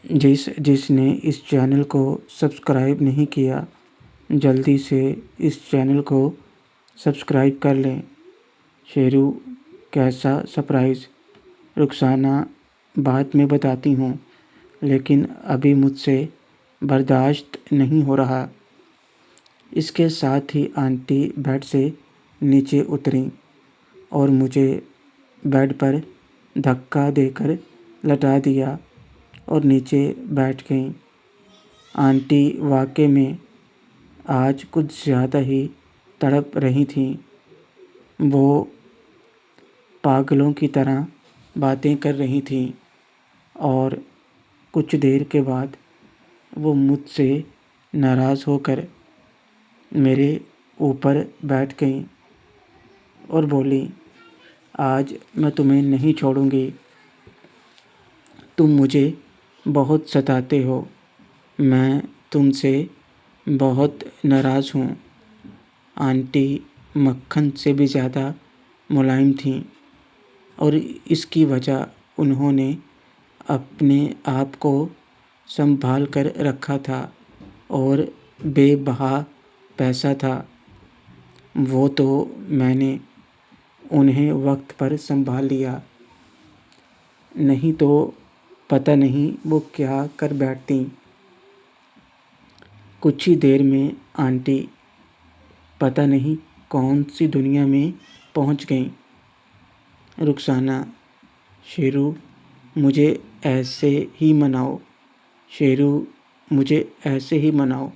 جس نے اس چینل کو سبسکرائب نہیں کیا، جلدی سے اس چینل کو سبسکرائب کر لیں۔ شیرو کیسا سرپرائز؟ رخسانہ بعد میں بتاتی ہوں، لیکن ابھی مجھ سے برداشت نہیں ہو رہا۔ اس کے ساتھ ہی آنٹی بیڈ سے نیچے اتریں اور مجھے بیڈ پر دھکا دے کر لٹا دیا اور نیچے بیٹھ گئیں۔ آنٹی واقعے میں آج کچھ زیادہ ہی تڑپ رہی تھیں۔ وہ پاگلوں کی طرح باتیں کر رہی تھیں اور کچھ دیر کے بعد وہ مجھ سے ناراض ہو کر میرے اوپر بیٹھ گئیں اور بولیں، آج میں تمہیں نہیں چھوڑوں گی، تم مجھے بہت ستاتے ہو، میں تم سے بہت ناراض ہوں۔ آنٹی مکھن سے بھی زیادہ ملائم تھیں اور اس کی وجہ انہوں نے اپنے آپ کو سنبھال کر رکھا تھا اور بے بہا پیسہ تھا۔ وہ تو میں نے انہیں وقت پر سنبھال لیا، نہیں تو پتہ نہیں وہ کیا کر بیٹھتیں۔ کچھ ہی دیر میں آنٹی پتہ نہیں کون سی دنیا میں پہنچ گئیں۔ رخسانہ، شیرو مجھے ایسے ہی مناؤ، شیرو مجھے ایسے ہی مناؤ،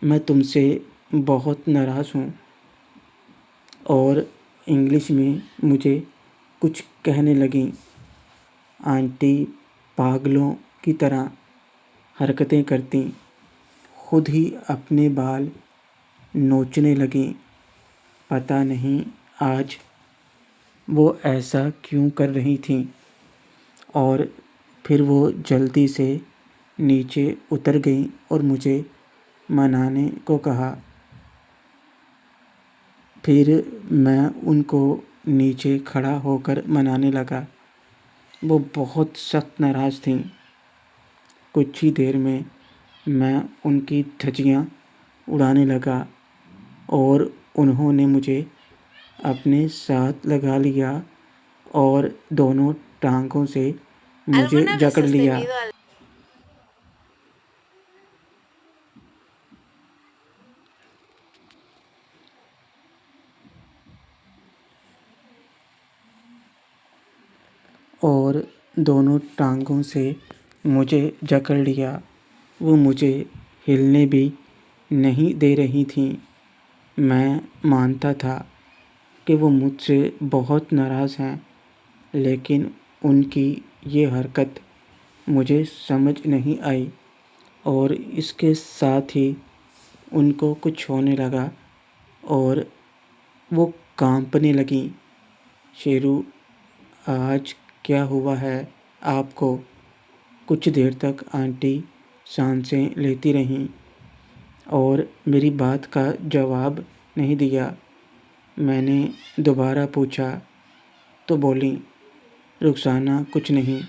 میں تم سے بہت ناراض ہوں۔ اور انگلش میں مجھے کچھ کہنے لگیں۔ آنٹی پاگلوں کی طرح حرکتیں کرتیں، خود ہی اپنے بال نوچنے لگیں۔ پتہ نہیں آج وہ ایسا کیوں کر رہی تھیں۔ اور پھر وہ جلدی سے نیچے اتر گئیں اور مجھے منانے کو کہا۔ پھر میں ان کو نیچے کھڑا ہو کر منانے لگا۔ وہ بہت سخت ناراض تھیں۔ کچھ ہی دیر میں میں ان کی دھجیاں اڑانے لگا اور انہوں نے مجھے اپنے ساتھ لگا لیا اور دونوں ٹانگوں سے مجھے جکڑ لیا۔ وہ مجھے ہلنے بھی نہیں دے رہی تھیں۔ میں مانتا تھا کہ وہ مجھ سے بہت ناراض ہیں، لیکن ان کی یہ حرکت مجھے سمجھ نہیں آئی اور اس کے ساتھ ہی ان کو کچھ ہونے لگا اور وہ کانپنے لگیں۔ شیرو، آج کیا ہوا ہے آپ کو؟ کچھ دیر تک آنٹی سانسیں لیتی رہیں اور میری بات کا جواب نہیں دیا۔ میں نے دوبارہ پوچھا تو بولیں، رخسانہ کچھ نہیں،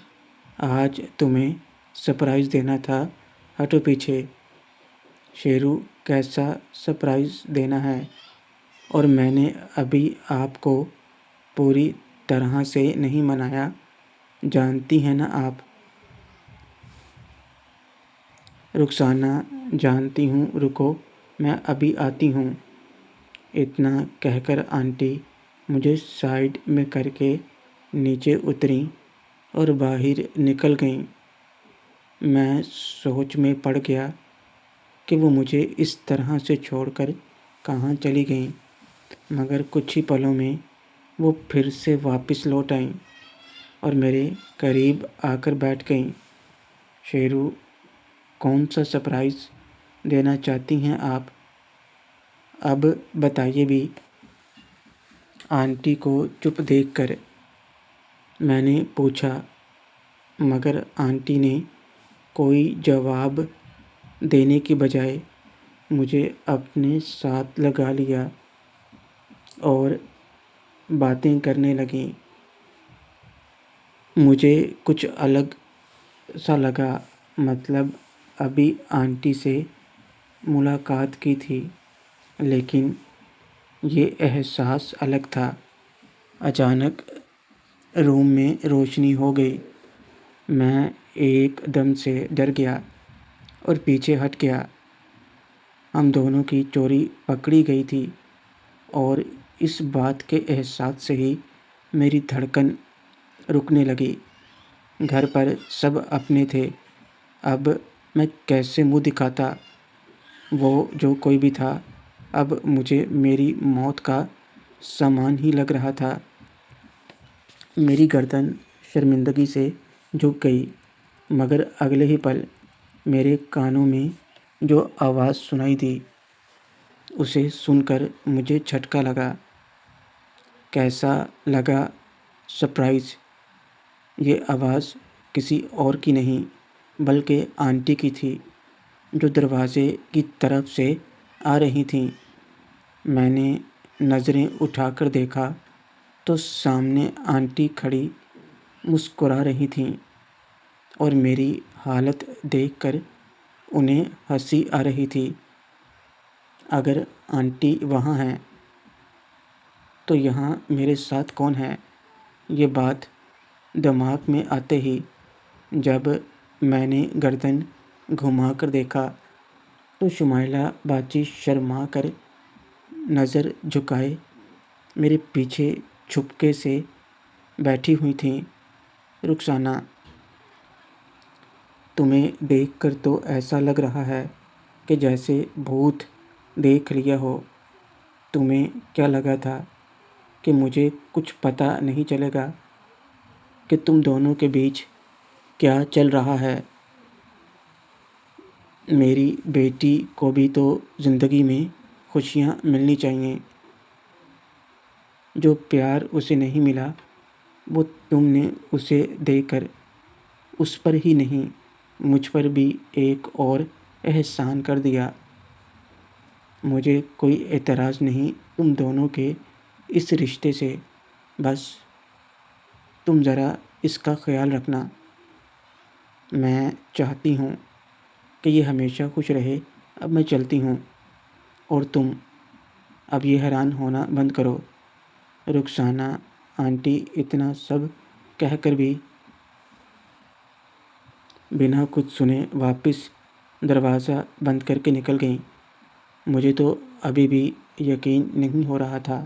آج تمہیں سرپرائز دینا تھا، ہٹو پیچھے۔ شیرو کیسا سرپرائز دینا ہے؟ اور میں نے ابھی آپ کو پوری طرح سے نہیں منایا، جانتی ہیں نا آپ۔ رخسانہ جانتی ہوں، رکو میں ابھی آتی ہوں۔ اتنا کہہ کر آنٹی مجھے سائیڈ میں کر کے نیچے اتریں اور باہر نکل گئیں۔ میں سوچ میں پڑ گیا کہ وہ مجھے اس طرح سے چھوڑ کر کہاں چلی گئیں، مگر کچھ ہی پلوں میں وہ پھر سے واپس لوٹ آئیں اور میرے قریب آ کر بیٹھ گئیں۔ شیرو، کون سا سرپرائز دینا چاہتی ہیں آپ؟ اب بتائیے بھی۔ آنٹی کو چپ دیکھ کر میں نے پوچھا، مگر آنٹی نے کوئی جواب دینے کی بجائے مجھے اپنے ساتھ لگا لیا اور باتیں کرنے لگیں۔ مجھے کچھ الگ سا لگا مطلب ابھی آنٹی سے ملاقات کی تھی، لیکن یہ احساس الگ تھا۔ اچانک روم میں روشنی ہو گئی۔ میں ایک دم سے ڈر گیا اور پیچھے ہٹ گیا۔ ہم دونوں کی چوری پکڑی گئی تھی اور اس بات کے احساس سے ہی میری دھڑکن رکنے لگی۔ گھر پر سب اپنے تھے، اب میں کیسے منہ دکھاتا؟ وہ جو کوئی بھی تھا اب مجھے میری موت کا سامان ہی لگ رہا تھا۔ میری گردن شرمندگی سے جھک گئی، مگر اگلے ہی پل میرے کانوں میں جو آواز سنائی دی اسے سن کر مجھے جھٹکا لگا۔ کیسا لگا سرپرائز؟ یہ آواز کسی اور کی نہیں بلکہ آنٹی کی تھی، جو دروازے کی طرف سے آ رہی تھیں۔ میں نے نظریں اٹھا کر دیکھا تو سامنے آنٹی کھڑی مسکرا رہی تھیں اور میری حالت دیکھ کر انہیں ہنسی آ رہی تھی۔ اگر آنٹی وہاں ہیں تو یہاں میرے ساتھ کون ہے؟ یہ بات دماغ میں آتے ہی جب میں نے گردن گھما کر دیکھا تو شمائلہ باجی شرما کر نظر جھکائے میرے پیچھے چھپکے سے بیٹھی ہوئی تھیں۔ رخسانہ، تمہیں دیکھ کر تو ایسا لگ رہا ہے کہ جیسے بھوت دیکھ لیا ہو۔ تمہیں کیا لگا تھا کہ مجھے کچھ پتہ نہیں چلے گا کہ تم دونوں کے بیچ کیا چل رہا ہے؟ میری بیٹی کو بھی تو زندگی میں خوشیاں ملنی چاہیے۔ جو پیار اسے نہیں ملا وہ تم نے اسے دے کر اس پر ہی نہیں مجھ پر بھی ایک اور احسان کر دیا۔ مجھے کوئی اعتراض نہیں تم دونوں کے اس رشتے سے، بس تم ذرا اس کا خیال رکھنا۔ میں چاہتی ہوں کہ یہ ہمیشہ خوش رہے۔ اب میں چلتی ہوں اور تم اب یہ حیران ہونا بند کرو۔ رخسانہ آنٹی اتنا سب کہہ کر بھی بنا کچھ سنے واپس دروازہ بند کر کے نکل گئیں۔ مجھے تو ابھی بھی یقین نہیں ہو رہا تھا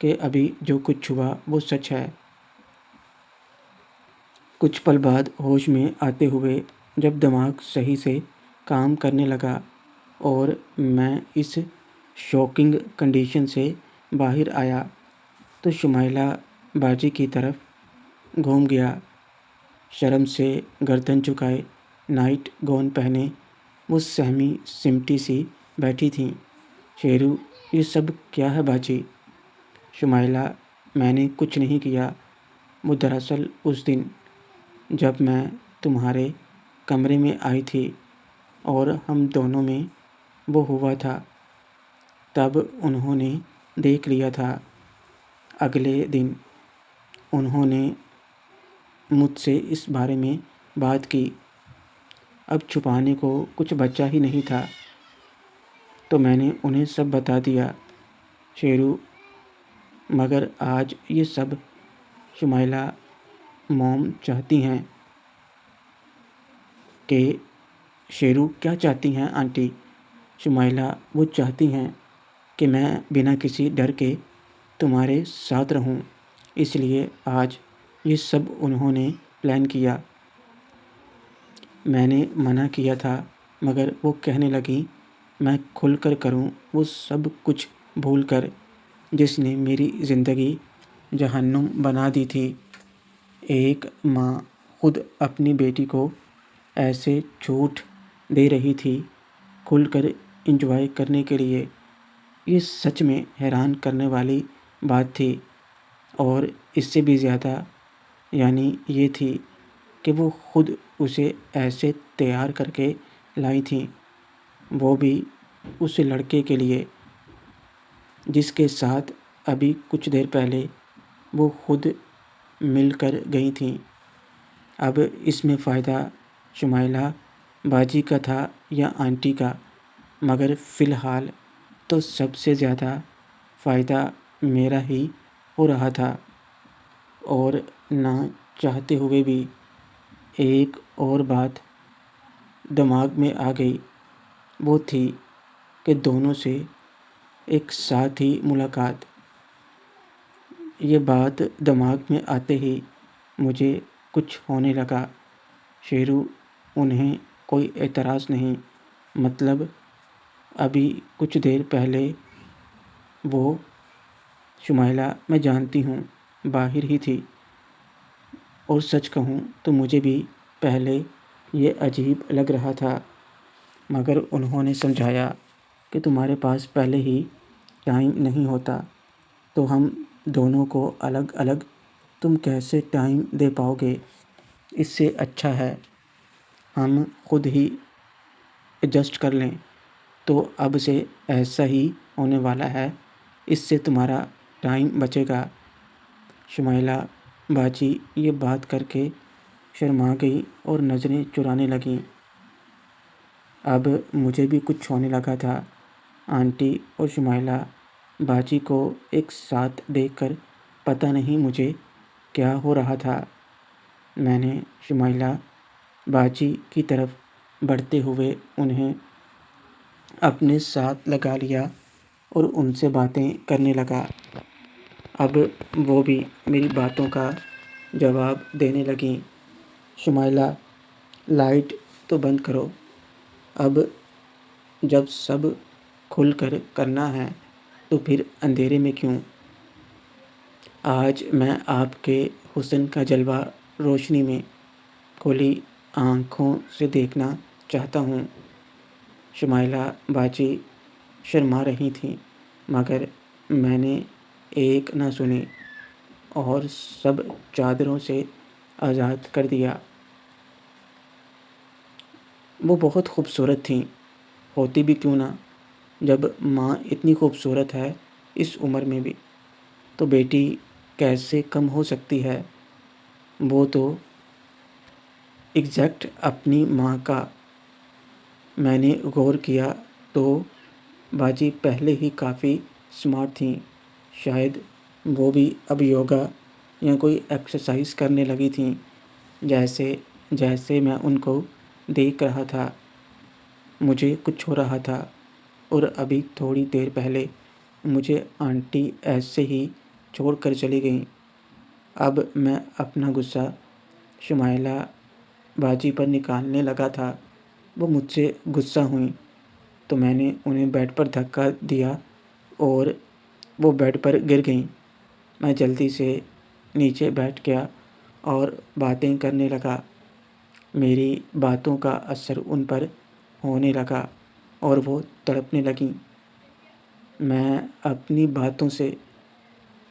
کہ ابھی جو کچھ ہوا وہ سچ ہے۔ کچھ پل بعد ہوش میں آتے ہوئے جب دماغ صحیح سے کام کرنے لگا اور میں اس شاکنگ کنڈیشن سے باہر آیا تو شمائلہ باجی کی طرف گھوم گیا۔ شرم سے گردن جھکائے نائٹ گون پہنے وہ سہمی سمٹی سی بیٹھی تھیں۔ شیرو، یہ سب کیا ہے باجی؟ شمائلہ، میں نے کچھ نہیں کیا۔ وہ دراصل اس دن جب میں تمہارے کمرے میں آئی تھی اور ہم دونوں میں وہ ہوا تھا تب انہوں نے دیکھ لیا تھا۔ اگلے دن انہوں نے مجھ سے اس بارے میں بات کی۔ اب چھپانے کو کچھ بچا ہی نہیں تھا تو میں نے انہیں سب بتا دیا۔ شیرو، مگر آج یہ سب شمائلہ موم چاہتی ہیں کہ شیرو، کیا چاہتی ہیں آنٹی؟ شمائلہ، وہ چاہتی ہیں کہ میں بنا کسی ڈر کے تمہارے ساتھ رہوں، اس لیے آج یہ سب انہوں نے پلان کیا۔ میں نے منع کیا تھا مگر وہ کہنے لگیں میں کھل کر کروں وہ سب کچھ بھول کر جس نے میری زندگی جہنم بنا دی تھی۔ ایک ماں خود اپنی بیٹی کو ایسے چھوٹ دے رہی تھی کھل کر انجوائے کرنے کے لیے۔ یہ سچ میں حیران کرنے والی بات تھی، اور اس سے بھی زیادہ یعنی یہ تھی کہ وہ خود اسے ایسے تیار کر کے لائی تھیں، وہ بھی اس لڑکے کے لیے جس کے ساتھ ابھی کچھ دیر پہلے وہ خود مل کر گئی تھیں۔ اب اس میں فائدہ شمائلہ باجی کا تھا یا آنٹی کا، مگر فی الحال تو سب سے زیادہ فائدہ میرا ہی ہو رہا تھا، اور نہ چاہتے ہوئے بھی ایک اور بات دماغ میں آ گئی، وہ تھی کہ دونوں سے ایک ساتھ ہی ملاقات۔ یہ بات دماغ میں آتے ہی مجھے کچھ ہونے لگا۔ شیرو، انہیں کوئی اعتراض نہیں، مطلب ابھی کچھ دیر پہلے وہ شمائلہ میں جانتی ہوں باہر ہی تھی، اور سچ کہوں تو مجھے بھی پہلے یہ عجیب لگ رہا تھا، مگر انہوں نے سمجھایا کہ تمہارے پاس پہلے ہی ٹائم نہیں ہوتا تو ہم دونوں کو الگ الگ تم کیسے ٹائم دے پاؤ گے؟ اس سے اچھا ہے ہم خود ہی ایڈجسٹ کر لیں۔ تو اب سے ایسا ہی ہونے والا ہے، اس سے تمہارا ٹائم بچے گا۔ شمائلہ باجی یہ بات کر کے شرما گئی اور نظریں چرانے لگیں۔ اب مجھے بھی کچھ ہونے لگا تھا۔ آنٹی اور شمائلہ باجی کو ایک ساتھ دیکھ کر پتہ نہیں مجھے کیا ہو رہا تھا۔ میں نے شمائلہ باجی کی طرف بڑھتے ہوئے انہیں اپنے ساتھ لگا لیا اور ان سے باتیں کرنے لگا۔ اب وہ بھی میری باتوں کا جواب دینے لگیں۔ شمائلہ، لائٹ تو بند کرو، اب جب سب کھل کر کرنا ہے تو پھر اندھیرے میں کیوں؟ آج میں آپ کے حسن کا جلوہ روشنی میں کھلی آنکھوں سے دیکھنا چاہتا ہوں۔ شمائلہ باجی شرما رہی تھیں، مگر میں نے ایک نہ سنی اور سب چادروں سے آزاد کر دیا۔ وہ بہت خوبصورت تھیں، ہوتی بھی کیوں نہ، جب ماں اتنی خوبصورت ہے اس عمر میں بھی، تو بیٹی کیسے کم ہو سکتی ہے؟ وہ تو ایگزیکٹ اپنی ماں کا۔ میں نے غور کیا تو باجی پہلے ہی کافی اسمارٹ تھیں، شاید وہ بھی اب یوگا یا کوئی ایکسرسائز کرنے لگی تھیں۔ جیسے جیسے میں ان کو دیکھ رہا تھا مجھے کچھ ہو رہا تھا، اور ابھی تھوڑی دیر پہلے مجھے آنٹی ایسے ہی چھوڑ کر چلی گئیں۔ اب میں اپنا غصہ شمائلہ باجی پر نکالنے لگا تھا، وہ مجھ سے غصہ ہوئیں تو میں نے انہیں بیڈ پر دھکا دیا اور وہ بیڈ پر گر گئیں۔ میں جلدی سے نیچے بیٹھ گیا اور باتیں کرنے لگا۔ میری باتوں کا اثر ان پر ہونے لگا اور وہ تڑپنے لگیں۔ میں اپنی باتوں سے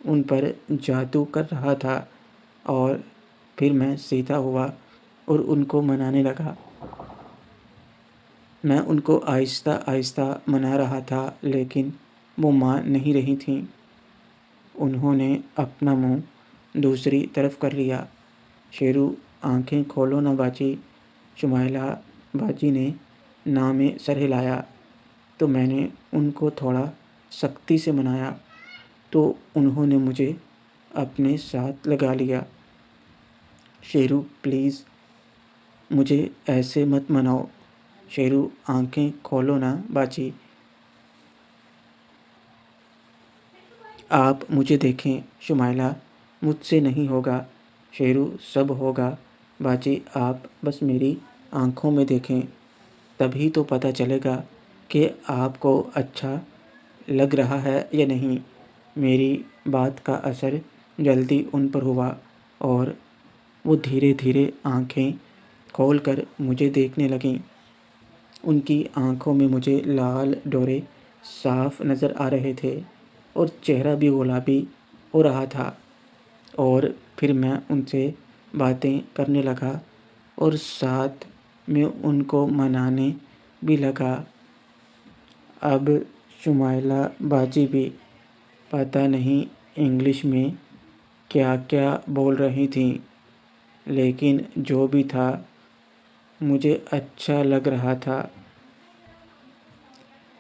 ان پر جادو کر رہا تھا اور پھر میں سیدھا ہوا اور ان کو منانے لگا۔ میں ان کو آہستہ آہستہ منا رہا تھا، لیکن وہ مان نہیں رہی تھیں۔ انہوں نے اپنا منہ دوسری طرف کر لیا۔ شیرو، آنکھیں کھولو نا باجی۔ شمائلہ باجی نے نا میں سر ہلایا تو میں نے ان کو تھوڑا سختی سے منایا تو انہوں نے مجھے اپنے ساتھ لگا لیا۔ شیرو پلیز، مجھے ایسے مت مناؤ۔ شیرو، آنکھیں کھولو نا باجی۔ آپ مجھے دیکھیں۔ شمائلہ، مجھ سے نہیں ہوگا۔ شیرو، سب ہوگا باجی، آپ بس میری آنکھوں میں دیکھیں، تبھی تو پتہ چلے گا کہ آپ کو اچھا لگ رہا ہے یا نہیں۔ میری بات کا اثر جلدی ان پر ہوا اور وہ دھیرے دھیرے آنکھیں کھول کر مجھے دیکھنے لگیں۔ ان کی آنکھوں میں مجھے لال ڈورے صاف نظر آ رہے تھے اور چہرہ بھی گلابی ہو رہا تھا، اور پھر میں ان سے باتیں کرنے لگا اور ساتھ میں ان کو منانے بھی لگا۔ اب شمائلہ باجی بھی پتہ نہیں انگلش میں کیا کیا بول رہی تھیں، لیکن جو بھی تھا مجھے اچھا لگ رہا تھا۔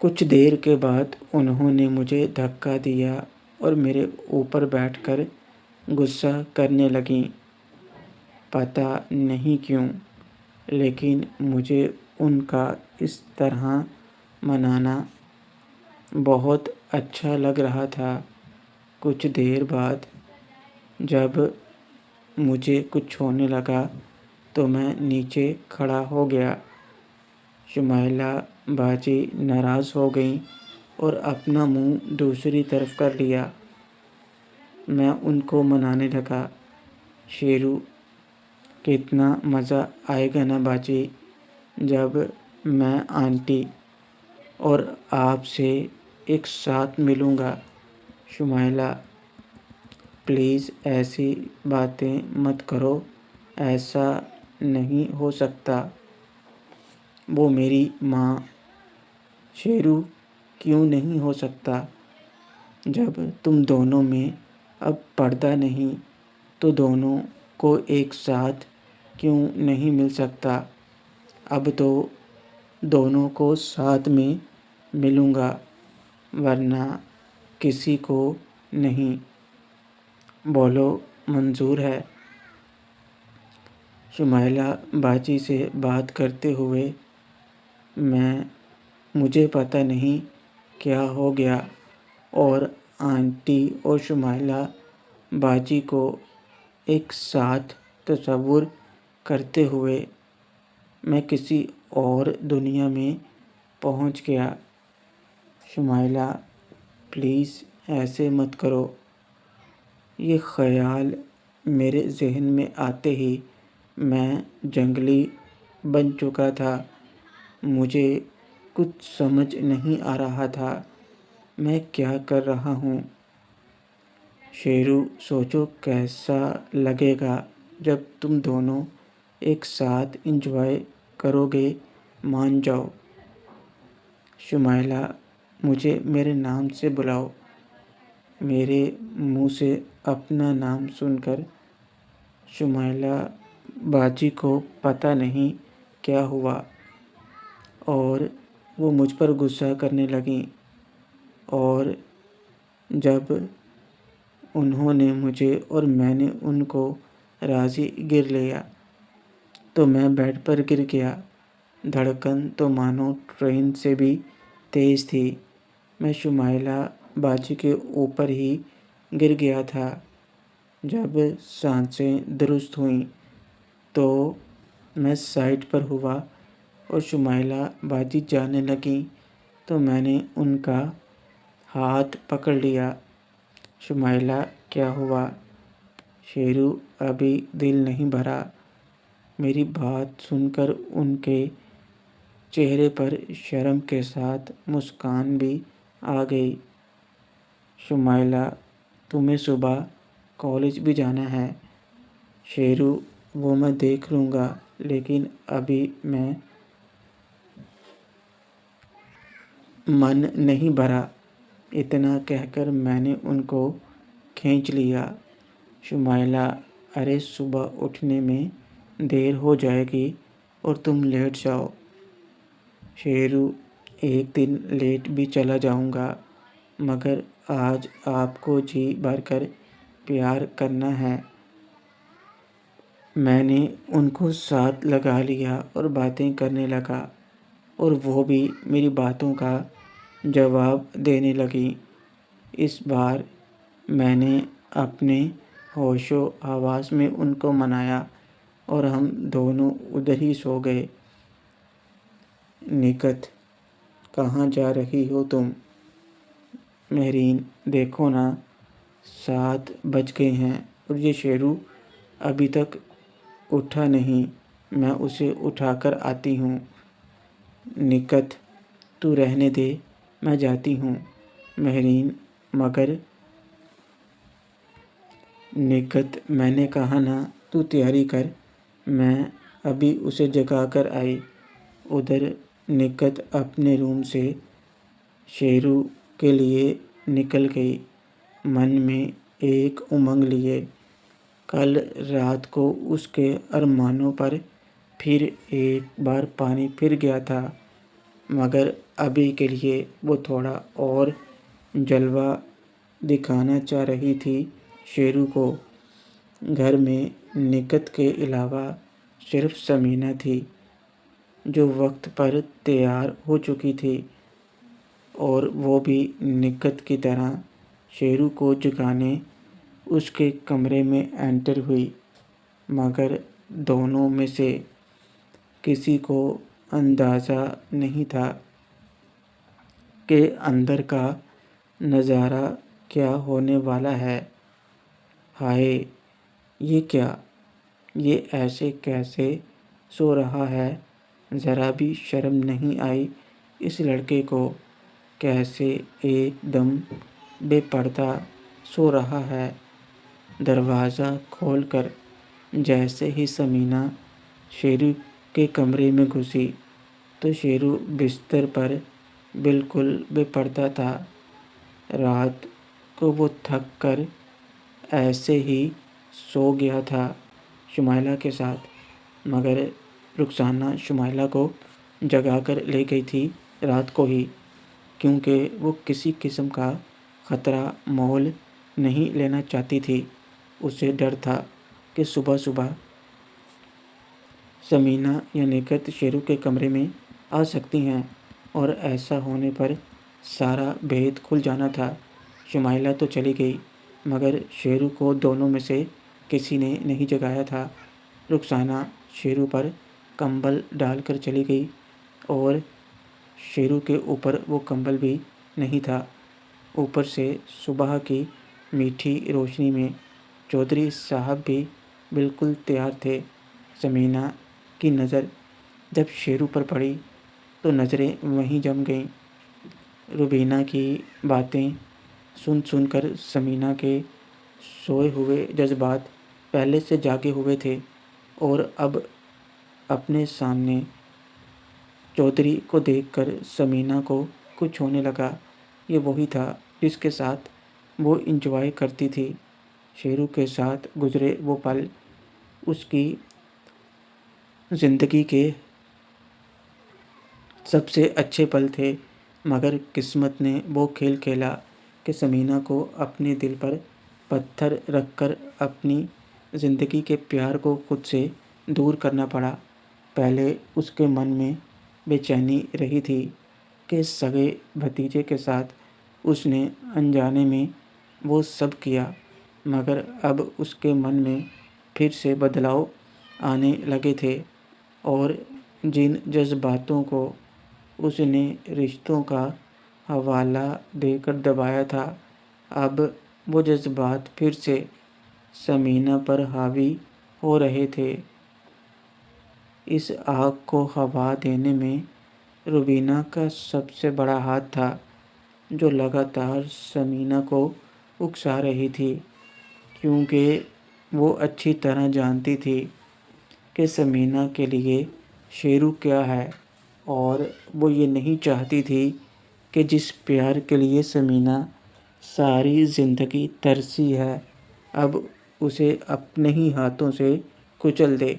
کچھ دیر کے بعد انہوں نے مجھے دھکا دیا اور میرے اوپر بیٹھ کر غصہ کرنے لگیں۔ پتہ نہیں کیوں، لیکن مجھے ان کا اس طرح منانا بہت اچھا لگ رہا تھا۔ کچھ دیر بعد جب مجھے کچھ ہونے لگا تو میں نیچے کھڑا ہو گیا۔ شمیلہ باجی ناراض ہو گئیں اور اپنا منہ دوسری طرف کر لیا۔ میں ان کو منانے لگا، شیرو، کتنا مزہ آئے گا نا باجی، جب میں آنٹی اور آپ سے ایک ساتھ ملوں گا۔ شمیلہ، پلیز ایسی باتیں مت کرو، ایسا نہیں ہو سکتا۔ وہ میری ماں۔ شیرو، کیوں نہیں ہو سکتا؟ جب تم دونوں میں اب پردہ نہیں تو دونوں کو ایک ساتھ کیوں نہیں مل سکتا؟ اب تو دونوں کو ساتھ میں ملوں گا، ورنہ کسی کو نہیں۔ بولو، منظور ہے؟ شمیلہ باجی سے بات کرتے ہوئے، مجھے پتہ نہیں کیا ہو گیا، اور آنٹی اور شمیلہ باجی کو ایک ساتھ تصور کرتے ہوئے میں کسی اور دنیا میں پہنچ گیا۔ شمیلہ، پلیز ایسے مت کرو۔ یہ خیال میرے ذہن میں آتے ہی میں جنگلی بن چکا تھا۔ مجھے کچھ سمجھ نہیں آ رہا تھا میں کیا کر رہا ہوں۔ شیرو، سوچو کیسا لگے گا جب تم دونوں ایک ساتھ انجوائے کرو گے، مان جاؤ۔ شمیلہ، مجھے میرے نام سے بلاؤ۔ میرے منہ سے اپنا نام سن کر شمیلہ باجی کو پتہ نہیں کیا ہوا اور وہ مجھ پر غصہ کرنے لگیں، اور جب انہوں نے مجھے اور میں نے ان کو راضی گر لیا تو میں بیڈ پر گر گیا۔ دھڑکن تو مانو ٹرین سے بھی تیز تھی۔ میں شمیلہ باجی کے اوپر ہی گر گیا تھا۔ جب سانسیں درست ہوئیں تو میں سائڈ پر ہوا اور شمیلہ باجی جانے لگیں تو میں نے ان کا ہاتھ پکڑ لیا۔ شمیلہ، کیا ہوا؟ شیرو، ابھی دل نہیں بھرا۔ میری بات سن کر ان کے چہرے پر شرم کے ساتھ مسکان بھی آ گئی۔ شمیلہ، تمہیں صبح کالج بھی جانا ہے۔ شیرو، وہ میں دیکھ لوں گا، لیکن ابھی میں من نہیں بھرا۔ اتنا کہہ کر میں نے ان کو کھینچ لیا۔ شمیلہ، ارے صبح اٹھنے میں دیر ہو جائے گی اور تم لیٹ جاؤ۔ شیرو، ایک دن لیٹ بھی چلا جاؤں گا، مگر آج آپ کو جی بھر کر پیار کرنا ہے۔ میں نے ان کو ساتھ لگا لیا اور باتیں کرنے لگا، اور وہ بھی میری باتوں کا جواب دینے لگیں۔ اس بار میں نے اپنے ہوش و حواس میں ان کو منایا اور ہم دونوں ادھر ہی سو گئے۔ نکھت، کہاں جا رہی ہو تم؟ مہرین، دیکھو نا، 7 بج گئے ہیں اور یہ شیرو ابھی تک اٹھا نہیں، میں اسے اٹھا کر آتی ہوں۔ نکھت، تو رہنے دے، میں جاتی ہوں۔ مہرین، مگر نکھت، میں نے کہا نا تو تیاری کر، میں ابھی اسے جگا کر آئی۔ ادھر نکھت اپنے روم سے شیرو کے لیے نکل گئی، من میں ایک امنگ لیے۔ کل رات کو اس کے ارمانوں پر پھر ایک بار پانی پھر گیا تھا، مگر ابھی کے لیے وہ تھوڑا اور جلوہ دکھانا چاہ رہی تھی۔ شیرو کو گھر میں نکہت کے علاوہ صرف ثمینہ تھی، جو وقت پر تیار ہو چکی تھی، اور وہ بھی نکہت کی طرح شیرو کو جگانے اس کے کمرے میں انٹر ہوئی، مگر دونوں میں سے کسی کو اندازہ نہیں تھا کہ اندر کا نظارہ کیا ہونے والا ہے۔ ہائے، یہ کیا؟ یہ ایسے کیسے سو رہا ہے؟ ذرا بھی شرم نہیں آئی اس لڑکے کو؟ کیسے ایک دم بے پردہ سو رہا ہے؟ دروازہ کھول کر جیسے ہی ثمینہ شیرو کے کمرے میں گھسی تو شیرو بستر پر بالکل بے پردہ تھا۔ رات کو وہ تھک کر ایسے ہی سو گیا تھا شمائلہ کے ساتھ، مگر رخسانہ شمائلہ کو جگا کر لے گئی تھی رات کو ہی، کیونکہ وہ کسی قسم کا خطرہ مول نہیں لینا چاہتی تھی۔ اسے ڈر تھا کہ صبح صبح ثمینہ یا نکہت شیرو کے کمرے میں آ سکتی ہیں، اور ایسا ہونے پر سارا بھید کھل جانا تھا۔ شمائلہ تو چلی گئی، مگر شیرو کو دونوں میں سے کسی نے نہیں جگایا تھا۔ رخسانہ شیرو پر کمبل ڈال کر چلی گئی، اور شیرو کے اوپر وہ کمبل بھی نہیں تھا۔ اوپر سے صبح کی میٹھی روشنی میں چودھری صاحب بھی بالکل تیار تھے۔ ثمینہ کی نظر جب شیرو پر پڑی تو نظریں وہیں جم گئیں۔ روبینہ کی باتیں سن سن کر ثمینہ کے سوئے ہوئے جذبات پہلے سے جاگے ہوئے تھے، اور اب اپنے سامنے چودھری کو دیکھ کر ثمینہ کو کچھ ہونے لگا۔ یہ وہی تھا جس کے ساتھ وہ انجوائے کرتی تھی۔ شیرو کے ساتھ گزرے وہ پل اس کی زندگی کے سب سے اچھے پل تھے، مگر قسمت نے وہ کھیل کھیلا کہ ثمینہ کو اپنے دل پر پتھر رکھ کر اپنی زندگی کے پیار کو خود سے دور کرنا پڑا۔ پہلے اس کے من میں بے چینی رہی تھی کہ سگے بھتیجے کے ساتھ اس نے انجانے میں وہ سب کیا، مگر اب اس کے من میں پھر سے بدلاؤ آنے لگے تھے، اور جن جذباتوں کو اس نے رشتوں کا حوالہ دے کر دبایا تھا، اب وہ جذبات پھر سے ثمینہ پر حاوی ہو رہے تھے۔ اس آگ کو ہوا دینے میں روبینہ کا سب سے بڑا ہاتھ تھا، جو لگاتار ثمینہ کو اکسا رہی تھی، کیونکہ وہ اچھی طرح جانتی تھی کہ ثمینہ کے لیے شیرو کیا ہے، اور وہ یہ نہیں چاہتی تھی کہ جس پیار کے لیے ثمینہ ساری زندگی ترسی ہے، اب اسے اپنے ہی ہاتھوں سے کچل دے۔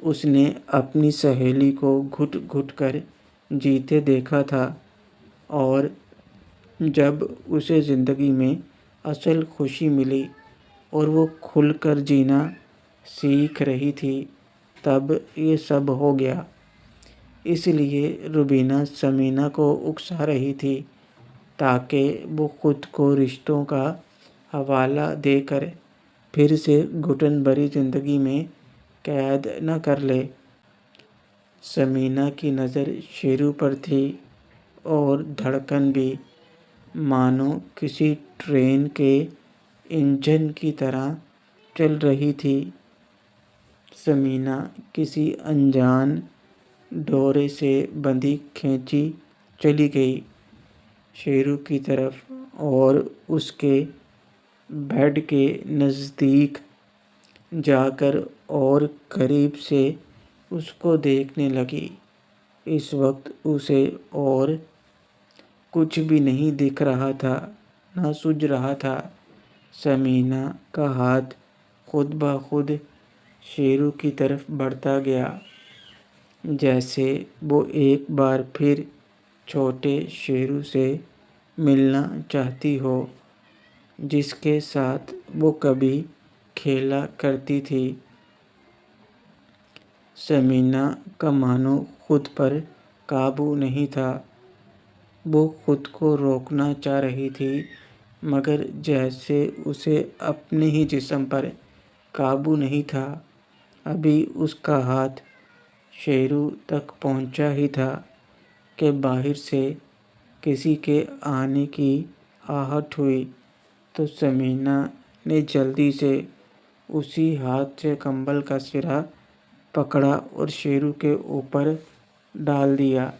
اس نے اپنی سہیلی کو گھٹ گھٹ کر جیتے دیکھا تھا، اور جب اسے زندگی میں اصل خوشی ملی اور وہ کھل کر جینا سیکھ رہی تھی، تب یہ سب ہو گیا۔ اس لیے روبینہ ثمینہ کو اکسا رہی تھی، تاکہ وہ خود کو رشتوں کا حوالہ دے کر پھر سے گھٹن بھری زندگی میں قید نہ کر لے۔ ثمینہ کی نظر شیرو پر تھی، اور دھڑکن بھی مانو کسی ٹرین کے انجن کی طرح چل رہی تھی۔ ثمینہ کسی انجان ڈورے سے بندھی کھینچی چلی گئی شیرو کی طرف، اور اس کے بیڈ کے نزدیک جا کر اور قریب سے اس کو دیکھنے لگی۔ اس وقت اسے اور کچھ بھی نہیں دکھ رہا تھا، نہ سوجھ رہا تھا۔ ثمینہ کا ہاتھ خود بخود شیرو کی طرف بڑھتا گیا، جیسے وہ ایک بار پھر چھوٹے شیرو سے ملنا چاہتی ہو، جس کے ساتھ وہ کبھی کھیلا کرتی تھی۔ ثمینہ کا مانو خود پر قابو نہیں تھا۔ وہ خود کو روکنا چاہ رہی تھی، مگر جیسے اسے اپنے ہی جسم پر قابو نہیں تھا۔ ابھی اس کا ہاتھ شیرو تک پہنچا ہی تھا کہ باہر سے کسی کے آنے کی آہٹ ہوئی تو ثمینہ نے جلدی سے اسی ہاتھ سے کمبل کا سرا پکڑا اور شیرو کے اوپر ڈال دیا۔